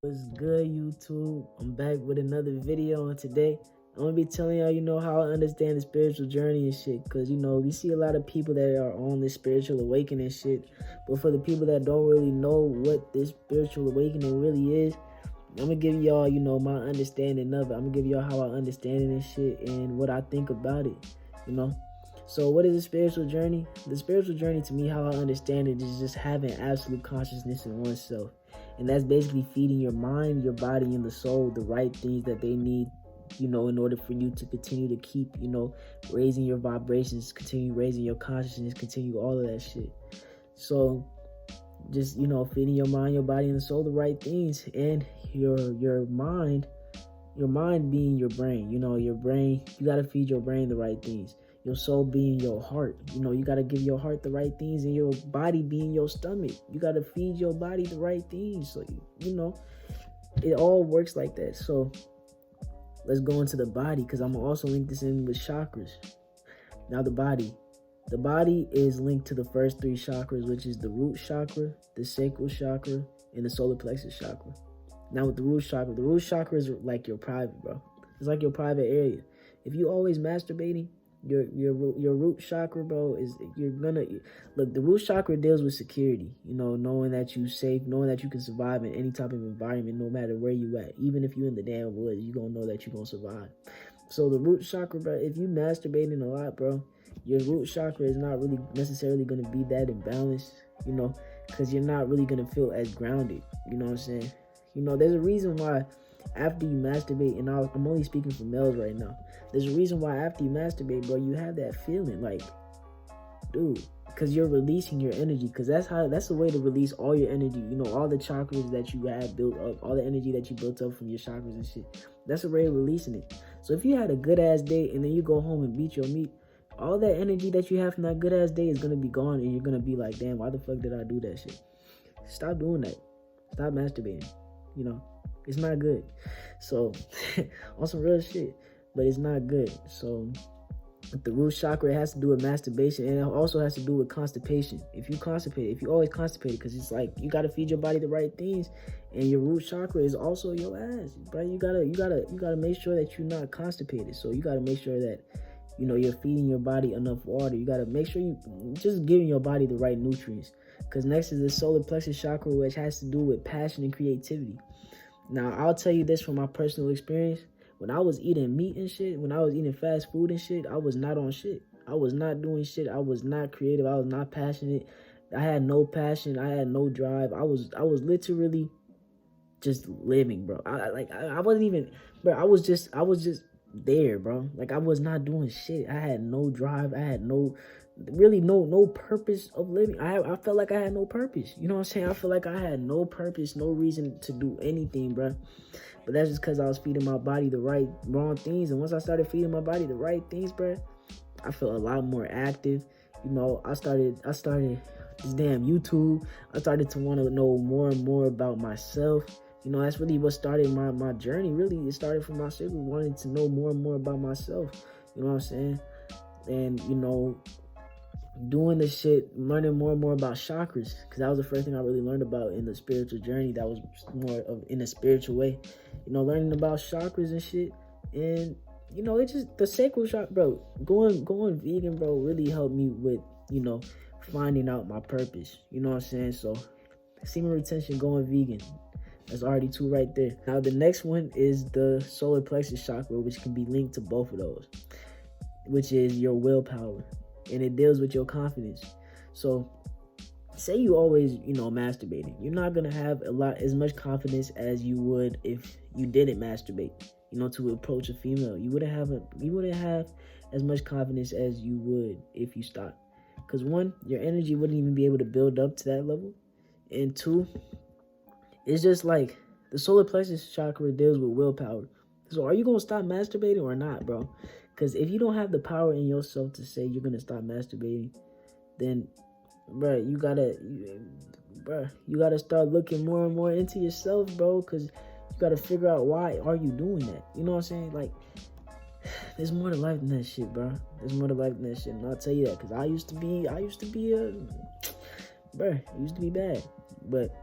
What's good, YouTube? I'm back with another video, and today I'm gonna be telling y'all, how I understand the spiritual journey and shit. Cause we see a lot of people that are on this spiritual awakening shit, but for the people that don't really know what this spiritual awakening really is, I'm gonna give y'all, my understanding of it. I'm gonna give y'all how I understand it and shit, and what I think about it, you know. So, what is the spiritual journey? The spiritual journey, to me, how I understand it, is just having absolute consciousness in oneself. And that's basically feeding your mind, your body, and the soul the right things that they need, in order for you to continue to keep, raising your vibrations, continue raising your consciousness, continue all of that shit. So, just, feeding your mind, your body, and the soul the right things. And your mind being your brain. Your brain, you got to feed your brain the right things. Your soul being your heart. You got to give your heart the right things, and your body being your stomach. You got to feed your body the right things. So, it all works like that. So let's go into the body, because I'm also link this in with chakras. Now the body. The body is linked to the first three chakras, which is the root chakra, the sacral chakra, and the solar plexus chakra. Now with the root chakra is like your private, bro. It's like your private area. If you always masturbating, your root chakra, bro, you're gonna look. The root chakra deals with security. Knowing that you safe, knowing that you can survive in any type of environment, no matter where you at. Even if you in the damn woods, you gonna know that you gonna survive. So the root chakra, bro, if you masturbating a lot, bro, your root chakra is not really necessarily gonna be that imbalanced, because you're not really gonna feel as grounded. You know what I'm saying? There's a reason why after you masturbate, and I'm only speaking for males right now. There's a reason why after you masturbate, bro, you have that feeling like, dude, because you're releasing your energy. Because that's the way to release all your energy. All the chakras that you have built up, all the energy that you built up from your chakras and shit. That's a way of releasing it. So if you had a good ass day and then you go home and beat your meat, all that energy that you have from that good ass day is gonna be gone, and you're gonna be like, damn, why the fuck did I do that shit? Stop doing that. Stop masturbating. It's not good. So on some real shit, but it's not good. So the root chakra, it has to do with masturbation, and it also has to do with constipation. If you always constipated, because it's like you gotta feed your body the right things, and your root chakra is also your ass, bro. You gotta make sure that you're not constipated. So you gotta make sure that you're feeding your body enough water. You gotta make sure you just giving your body the right nutrients. Because next is the solar plexus chakra, which has to do with passion and creativity. Now, I'll tell you this from my personal experience. When I was eating meat and shit, when I was eating fast food and shit, I was not on shit. I was not doing shit. I was not creative. I was not passionate. I had no passion. I had no drive. I was literally just living, bro. I wasn't even, bro. I was just there, bro. Like, I was not doing shit. I had no drive. I had no purpose of living. I felt like I had no purpose. You know what I'm saying? I feel like I had no purpose, no reason to do anything, bro. But that's just because I was feeding my body the wrong things. And once I started feeding my body the right things, bro, I felt a lot more active. I started this damn YouTube. I started to want to know more and more about myself. That's really what started my journey. Really, it started from my circle, wanting to know more and more about myself. You know what I'm saying? And, doing this shit, learning more and more about chakras, because that was the first thing I really learned about in the spiritual journey. That was more of in a spiritual way, learning about chakras and shit. And it's just the sacral chakra, bro. Going vegan, bro, really helped me with finding out my purpose. You know what I'm saying? So semen retention, going vegan, that's already two right there. Now the next one is the solar plexus chakra, which can be linked to both of those, which is your willpower. And it deals with your confidence. So say you always, masturbating. You're not going to have as much confidence as you would if you didn't masturbate, to approach a female. You wouldn't have as much confidence as you would if you stopped. Because one, your energy wouldn't even be able to build up to that level. And two, it's just like the solar plexus chakra deals with willpower. So are you going to stop masturbating or not, bro? Because if you don't have the power in yourself to say you're going to stop masturbating, then, bro, you gotta start looking more and more into yourself, bro, because you got to figure out, why are you doing that? You know what I'm saying? Like, there's more to life than that shit, bro. There's more to life than that shit. And I'll tell you that, because I used to be bad. But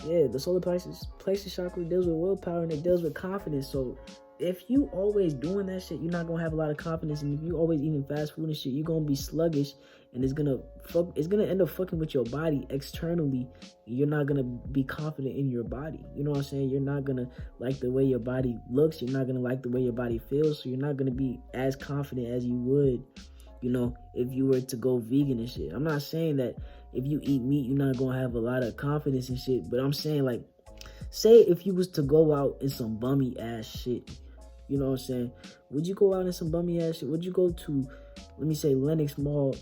Yeah, the solar plexus chakra deals with willpower and it deals with confidence. So if you always doing that shit, you're not gonna have a lot of confidence. And if you always eating fast food and shit, you're gonna be sluggish, and it's gonna end up fucking with your body externally. You're not gonna be confident in your body. You know what I'm saying? You're not gonna like the way your body looks. You're not gonna like the way your body feels. So you're not gonna be as confident as you would, if you were to go vegan and shit. I'm not saying that if you eat meat, you're not gonna have a lot of confidence and shit. But I'm saying, like, say if you was to go out in some bummy ass shit, you know what I'm saying? Would you go out in some bummy ass shit? Would you go to, let me say, Lenox Mall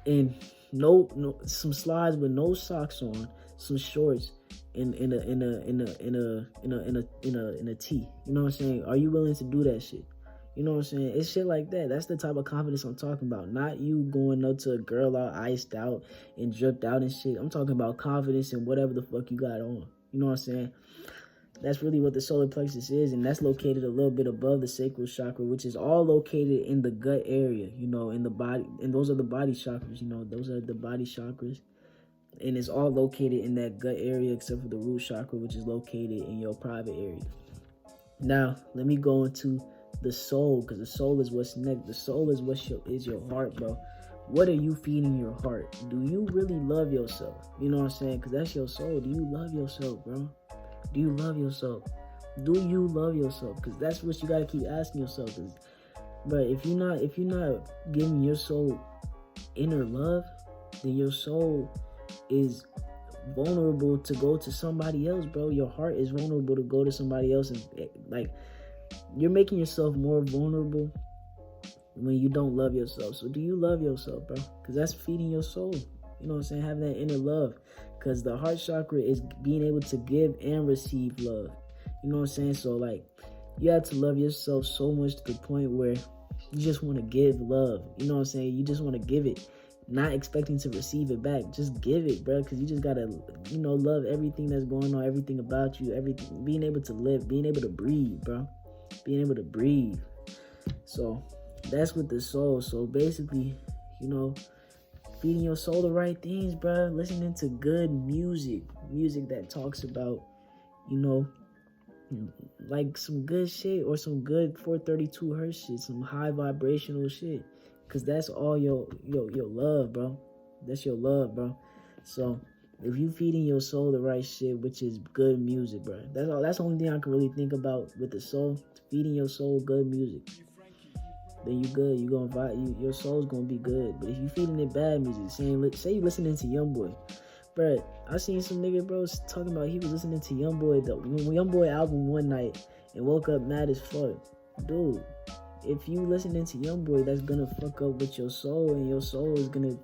and no some slides with no socks on, some shorts, in a tee? You know what I'm saying? Are you willing to do that shit? You know what I'm saying? It's shit like that. That's the type of confidence I'm talking about. Not you going up to a girl all iced out and dripped out and shit. I'm talking about confidence in whatever the fuck you got on. You know what I'm saying? That's really what the solar plexus is, and that's located a little bit above the sacral chakra, which is all located in the gut area, in the body. And those are the body chakras, those are the body chakras. And it's all located in that gut area except for the root chakra, which is located in your private area. Now, let me go into the soul, because the soul is what's next. The soul is is your heart, bro. What are you feeding your heart? Do you really love yourself? You know what I'm saying? Because that's your soul. Do you love yourself, bro? Do you love yourself? Do you love yourself? Because that's what you gotta keep asking yourself. But if you're not giving your soul inner love, then your soul is vulnerable to go to somebody else, bro. Your heart is vulnerable to go to somebody else, and like, you're making yourself more vulnerable when you don't love yourself. So do you love yourself, bro? Because that's feeding your soul. You know what I'm saying? Having that inner love. Because the heart chakra is being able to give and receive love. You know what I'm saying? So, like, you have to love yourself so much to the point where you just want to give love. You know what I'm saying? You just want to give it, not expecting to receive it back. Just give it, bro. Because you just got to, love everything that's going on, everything about you, everything. Being able to live, being able to breathe, bro. Being able to breathe. So, that's with the soul. So, basically, feeding your soul the right things, bro. Listening to good music that talks about, like some good shit, or some good 432 hertz shit, some high vibrational shit, because that's all your love, bro. That's your love, bro. So if you feeding your soul the right shit, which is good music, bro, that's the only thing I can really think about with the soul. Feeding your soul good music, then you good. You gonna vibe. Your soul's gonna be good. But if you feeding it bad music, say you listening to YoungBoy, bro. I seen some nigga, bro, talking about he was listening to YoungBoy, the YoungBoy album one night, and woke up mad as fuck. Dude, if you listening to YoungBoy, that's gonna fuck up with your soul, and your soul is gonna,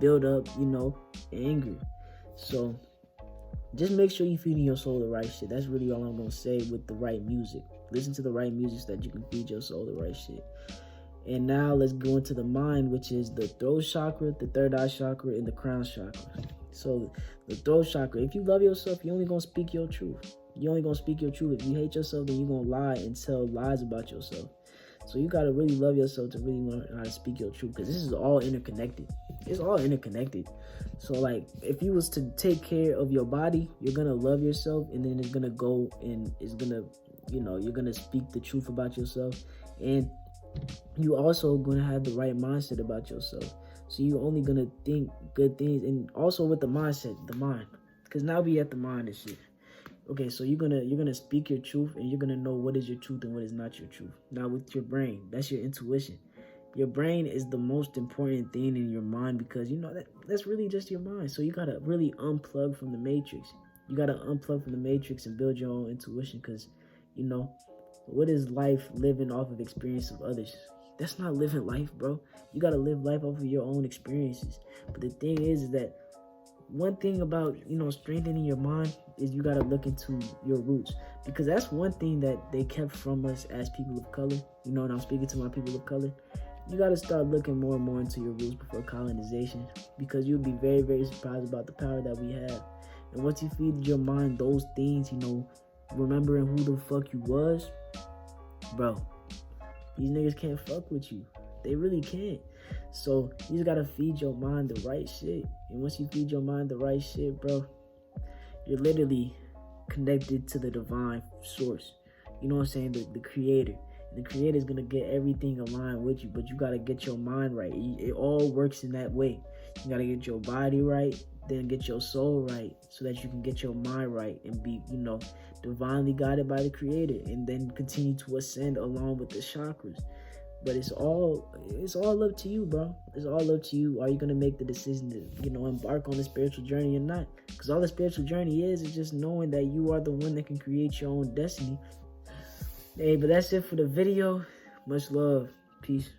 build up, anger. So just make sure you feeding your soul the right shit. That's really all I'm gonna say with the right music. Listen to the right music so that you can feed your soul the right shit. And now let's go into the mind, which is the throat chakra, the third eye chakra, and the crown chakra. So the throat chakra, if you love yourself, you're only gonna speak your truth. You're only gonna speak your truth. If you hate yourself, then you're gonna lie and tell lies about yourself. So you gotta really love yourself to really learn how to speak your truth, because this is all interconnected. It's all interconnected. So, like, if you was to take care of your body, you're gonna love yourself, and then it's gonna go and it's gonna, you're gonna speak the truth about yourself, and you also gonna have the right mindset about yourself. So you're only gonna think good things, and also with the mindset, the mind, because now we at the mind and shit. Okay, so you're gonna speak your truth, and you're gonna know what is your truth and what is not your truth. Now with your brain, that's your intuition. Your brain is the most important thing in your mind, because that's really just your mind. So you gotta really unplug from the matrix. You gotta unplug from the matrix and build your own intuition, because what is life living off of experience of others? That's not living life, bro. You gotta live life off of your own experiences. But the thing is that one thing about strengthening your mind is you gotta look into your roots, because that's one thing that they kept from us as people of color. And I'm speaking to my people of color. You gotta start looking more and more into your roots before colonization, because you'll be very, very surprised about the power that we have. And once you feed your mind those things, remembering who the fuck you was, bro, these niggas can't fuck with you. They really can't. So you just gotta feed your mind the right shit. And once you feed your mind the right shit, bro, You're literally connected to the divine source. You know what I'm saying? The creator. The creator is going to get everything aligned with you, but you got to get your mind right. It all works in that way. You got to get your body right, then get your soul right, so that you can get your mind right and be, divinely guided by the creator, and then continue to ascend along with the chakras. But it's all up to you, bro. It's all up to you. Are you gonna make the decision to, embark on the spiritual journey or not? Because all the spiritual journey is just knowing that you are the one that can create your own destiny. Hey, but that's it for the video. Much love. Peace.